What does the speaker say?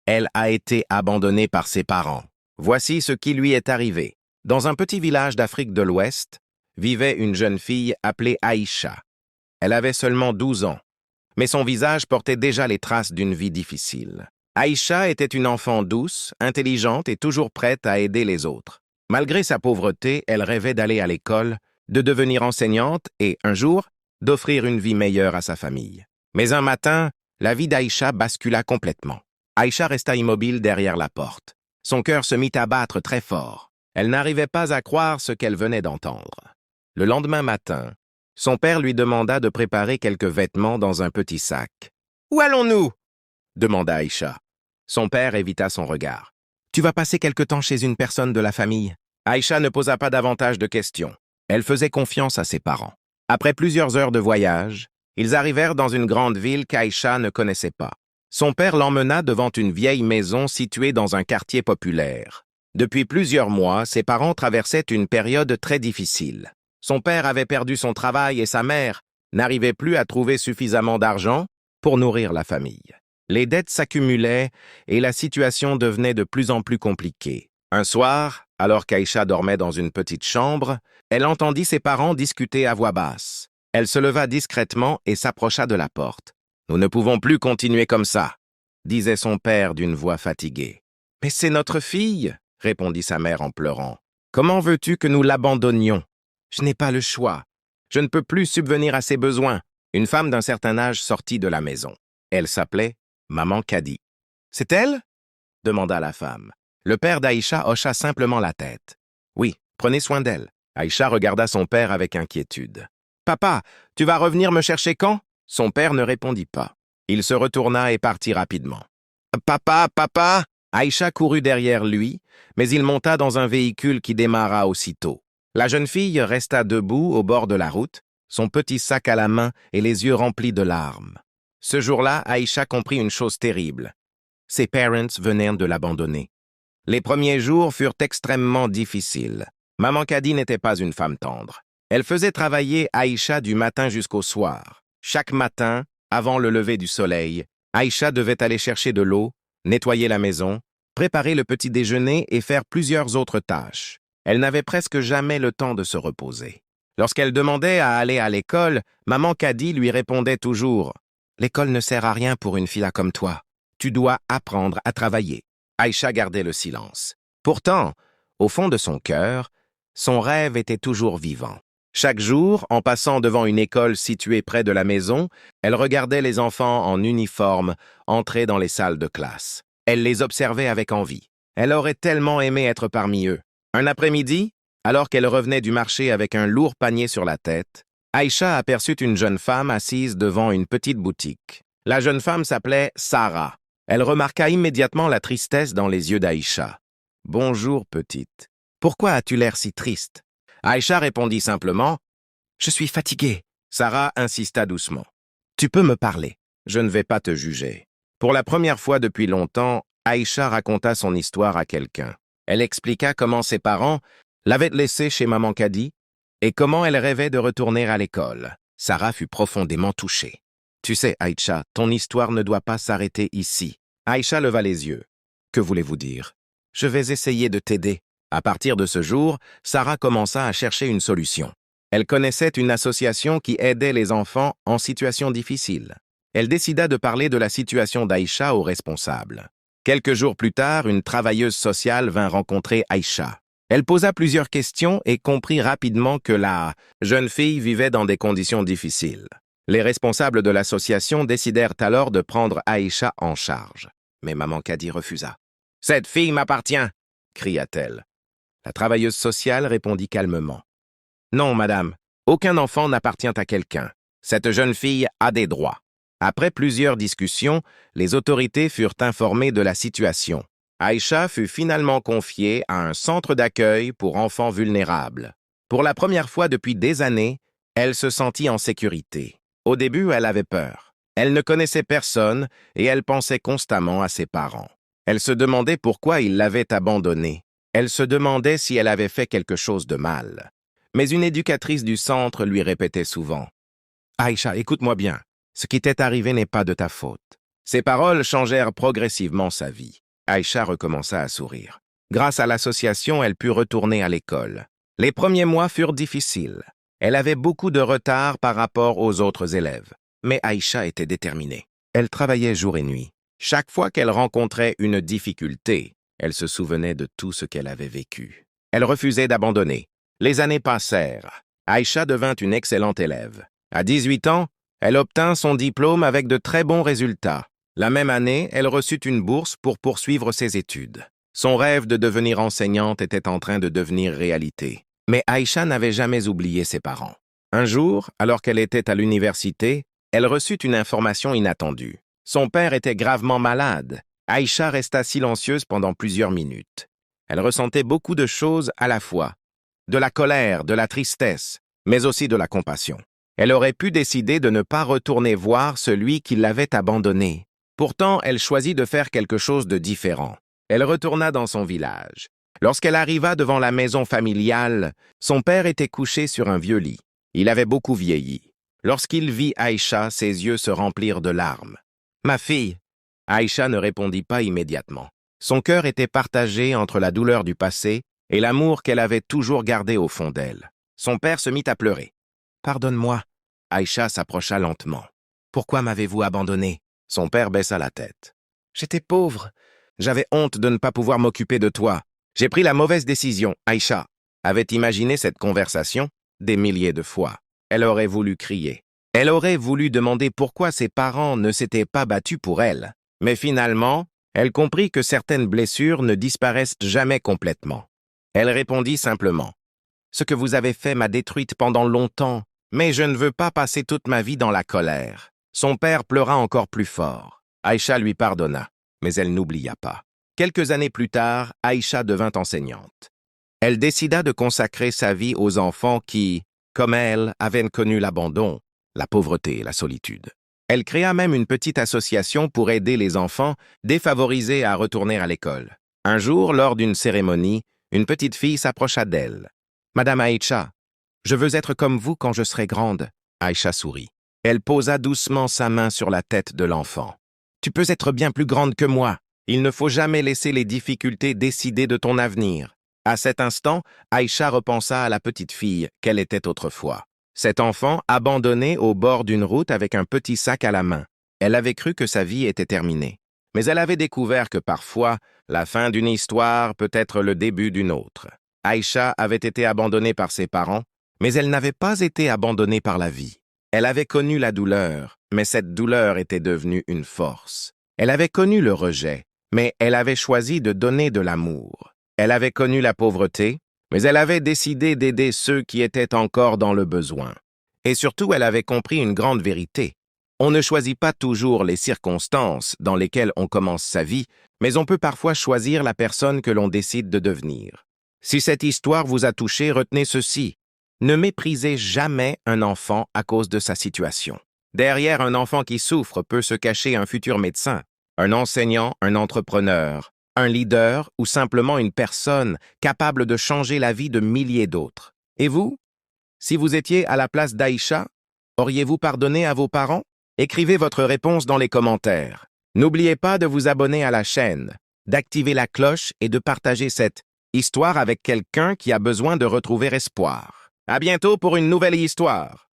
Elle a été abandonnée par ses parents. Voici ce qui lui est arrivé. Dans un petit village d'Afrique de l'Ouest, vivait une jeune fille appelée Aïcha. Elle avait seulement 12 ans, mais son visage portait déjà les traces d'une vie difficile. Aïcha était une enfant douce, intelligente et toujours prête à aider les autres. Malgré sa pauvreté, elle rêvait d'aller à l'école, de devenir enseignante et, un jour, d'offrir une vie meilleure à sa famille. Mais un matin, la vie d'Aïcha bascula complètement. Aïcha resta immobile derrière la porte. Son cœur se mit à battre très fort. Elle n'arrivait pas à croire ce qu'elle venait d'entendre. Le lendemain matin, son père lui demanda de préparer quelques vêtements dans un petit sac. « Où allons-nous » demanda Aïcha. Son père évita son regard. « Tu vas passer quelque temps chez une personne de la famille. » Aïcha ne posa pas davantage de questions. Elle faisait confiance à ses parents. Après plusieurs heures de voyage, ils arrivèrent dans une grande ville qu'Aïcha ne connaissait pas. Son père l'emmena devant une vieille maison située dans un quartier populaire. Depuis plusieurs mois, ses parents traversaient une période très difficile. Son père avait perdu son travail et sa mère n'arrivait plus à trouver suffisamment d'argent pour nourrir la famille. Les dettes s'accumulaient et la situation devenait de plus en plus compliquée. Un soir, alors qu'Aïcha dormait dans une petite chambre, elle entendit ses parents discuter à voix basse. Elle se leva discrètement et s'approcha de la porte. « Nous ne pouvons plus continuer comme ça », disait son père d'une voix fatiguée. « Mais c'est notre fille », répondit sa mère en pleurant. « Comment veux-tu que nous l'abandonnions ? Je n'ai pas le choix. Je ne peux plus subvenir à ses besoins. » Une femme d'un certain âge sortit de la maison. Elle s'appelait Maman Kadi. « C'est elle ?» demanda la femme. Le père d'Aïcha hocha simplement la tête. « Oui, prenez soin d'elle. » Aïcha regarda son père avec inquiétude. « Papa, tu vas revenir me chercher quand ?» Son père ne répondit pas. Il se retourna et partit rapidement. « Papa, papa !» Aïcha courut derrière lui, mais il monta dans un véhicule qui démarra aussitôt. La jeune fille resta debout au bord de la route, son petit sac à la main et les yeux remplis de larmes. Ce jour-là, Aïcha comprit une chose terrible. Ses parents venaient de l'abandonner. Les premiers jours furent extrêmement difficiles. Maman Kadi n'était pas une femme tendre. Elle faisait travailler Aïcha du matin jusqu'au soir. Chaque matin, avant le lever du soleil, Aïcha devait aller chercher de l'eau, nettoyer la maison, préparer le petit déjeuner et faire plusieurs autres tâches. Elle n'avait presque jamais le temps de se reposer. Lorsqu'elle demandait à aller à l'école, Maman Kadi lui répondait toujours « L'école ne sert à rien pour une fille comme toi. Tu dois apprendre à travailler. » Aïcha gardait le silence. Pourtant, au fond de son cœur, son rêve était toujours vivant. Chaque jour, en passant devant une école située près de la maison, elle regardait les enfants en uniforme entrer dans les salles de classe. Elle les observait avec envie. Elle aurait tellement aimé être parmi eux. Un après-midi, alors qu'elle revenait du marché avec un lourd panier sur la tête, Aïcha aperçut une jeune femme assise devant une petite boutique. La jeune femme s'appelait Sarah. Elle remarqua immédiatement la tristesse dans les yeux d'Aïcha. « Bonjour, petite. Pourquoi as-tu l'air si triste ?» Aïcha répondit simplement « Je suis fatiguée. » Sarah insista doucement. « Tu peux me parler. Je ne vais pas te juger. » Pour la première fois depuis longtemps, Aïcha raconta son histoire à quelqu'un. Elle expliqua comment ses parents l'avaient laissée chez Maman Kadi et comment elle rêvait de retourner à l'école. Sarah fut profondément touchée. « Tu sais, Aïcha, ton histoire ne doit pas s'arrêter ici. » Aïcha leva les yeux. « Que voulez-vous dire ? Je vais essayer de t'aider. » À partir de ce jour, Sarah commença à chercher une solution. Elle connaissait une association qui aidait les enfants en situation difficile. Elle décida de parler de la situation d'Aïcha aux responsables. Quelques jours plus tard, une travailleuse sociale vint rencontrer Aïcha. Elle posa plusieurs questions et comprit rapidement que la jeune fille vivait dans des conditions difficiles. Les responsables de l'association décidèrent alors de prendre Aïcha en charge. Mais Maman Kadi refusa. « Cette fille m'appartient !» cria-t-elle. La travailleuse sociale répondit calmement. « Non, madame, aucun enfant n'appartient à quelqu'un. Cette jeune fille a des droits. » Après plusieurs discussions, les autorités furent informées de la situation. Aïcha fut finalement confiée à un centre d'accueil pour enfants vulnérables. Pour la première fois depuis des années, elle se sentit en sécurité. Au début, elle avait peur. Elle ne connaissait personne et elle pensait constamment à ses parents. Elle se demandait pourquoi ils l'avaient abandonnée. Elle se demandait si elle avait fait quelque chose de mal. Mais une éducatrice du centre lui répétait souvent « Aïcha, écoute-moi bien. Ce qui t'est arrivé n'est pas de ta faute. Ces paroles changèrent progressivement sa vie. Aïcha recommença à sourire. Grâce à l'association, elle put retourner à l'école. Les premiers mois furent difficiles. Elle avait beaucoup de retard par rapport aux autres élèves. Mais Aïcha était déterminée. Elle travaillait jour et nuit. Chaque fois qu'elle rencontrait une difficulté, elle se souvenait de tout ce qu'elle avait vécu. Elle refusait d'abandonner. Les années passèrent. Aïcha devint une excellente élève. À 18 ans, elle obtint son diplôme avec de très bons résultats. La même année, elle reçut une bourse pour poursuivre ses études. Son rêve de devenir enseignante était en train de devenir réalité. Mais Aïcha n'avait jamais oublié ses parents. Un jour, alors qu'elle était à l'université, elle reçut une information inattendue. Son père était gravement malade. Aïcha resta silencieuse pendant plusieurs minutes. Elle ressentait beaucoup de choses à la fois. De la colère, de la tristesse, mais aussi de la compassion. Elle aurait pu décider de ne pas retourner voir celui qui l'avait abandonnée. Pourtant, elle choisit de faire quelque chose de différent. Elle retourna dans son village. Lorsqu'elle arriva devant la maison familiale, son père était couché sur un vieux lit. Il avait beaucoup vieilli. Lorsqu'il vit Aïcha, ses yeux se remplirent de larmes. « Ma fille !» Aïcha ne répondit pas immédiatement. Son cœur était partagé entre la douleur du passé et l'amour qu'elle avait toujours gardé au fond d'elle. Son père se mit à pleurer. « Pardonne-moi. » Aïcha s'approcha lentement. « Pourquoi m'avez-vous abandonné ?» Son père baissa la tête. « J'étais pauvre. J'avais honte de ne pas pouvoir m'occuper de toi. J'ai pris la mauvaise décision. » Aïcha avait imaginé cette conversation des milliers de fois. Elle aurait voulu crier. Elle aurait voulu demander pourquoi ses parents ne s'étaient pas battus pour elle. Mais finalement, elle comprit que certaines blessures ne disparaissent jamais complètement. Elle répondit simplement. « Ce que vous avez fait m'a détruite pendant longtemps, mais je ne veux pas passer toute ma vie dans la colère. » Son père pleura encore plus fort. Aïcha lui pardonna, mais elle n'oublia pas. Quelques années plus tard, Aïcha devint enseignante. Elle décida de consacrer sa vie aux enfants qui, comme elle, avaient connu l'abandon, la pauvreté et la solitude. Elle créa même une petite association pour aider les enfants défavorisés à retourner à l'école. Un jour, lors d'une cérémonie, une petite fille s'approcha d'elle. « Madame Aïcha, je veux être comme vous quand je serai grande. » Aïcha sourit. Elle posa doucement sa main sur la tête de l'enfant. « Tu peux être bien plus grande que moi. Il ne faut jamais laisser les difficultés décider de ton avenir. » À cet instant, Aïcha repensa à la petite fille qu'elle était autrefois. Cet enfant, abandonné au bord d'une route avec un petit sac à la main. Elle avait cru que sa vie était terminée. Mais elle avait découvert que parfois, la fin d'une histoire peut être le début d'une autre. Aïcha avait été abandonnée par ses parents, mais elle n'avait pas été abandonnée par la vie. Elle avait connu la douleur, mais cette douleur était devenue une force. Elle avait connu le rejet, mais elle avait choisi de donner de l'amour. Elle avait connu la pauvreté, mais elle avait décidé d'aider ceux qui étaient encore dans le besoin. Et surtout, elle avait compris une grande vérité. On ne choisit pas toujours les circonstances dans lesquelles on commence sa vie, mais on peut parfois choisir la personne que l'on décide de devenir. Si cette histoire vous a touché, retenez ceci. Ne méprisez jamais un enfant à cause de sa situation. Derrière un enfant qui souffre peut se cacher un futur médecin, un enseignant, un entrepreneur, un leader ou simplement une personne capable de changer la vie de milliers d'autres. Et vous? Si vous étiez à la place d'Aïcha, auriez-vous pardonné à vos parents? Écrivez votre réponse dans les commentaires. N'oubliez pas de vous abonner à la chaîne, d'activer la cloche et de partager cette histoire avec quelqu'un qui a besoin de retrouver espoir. À bientôt pour une nouvelle histoire.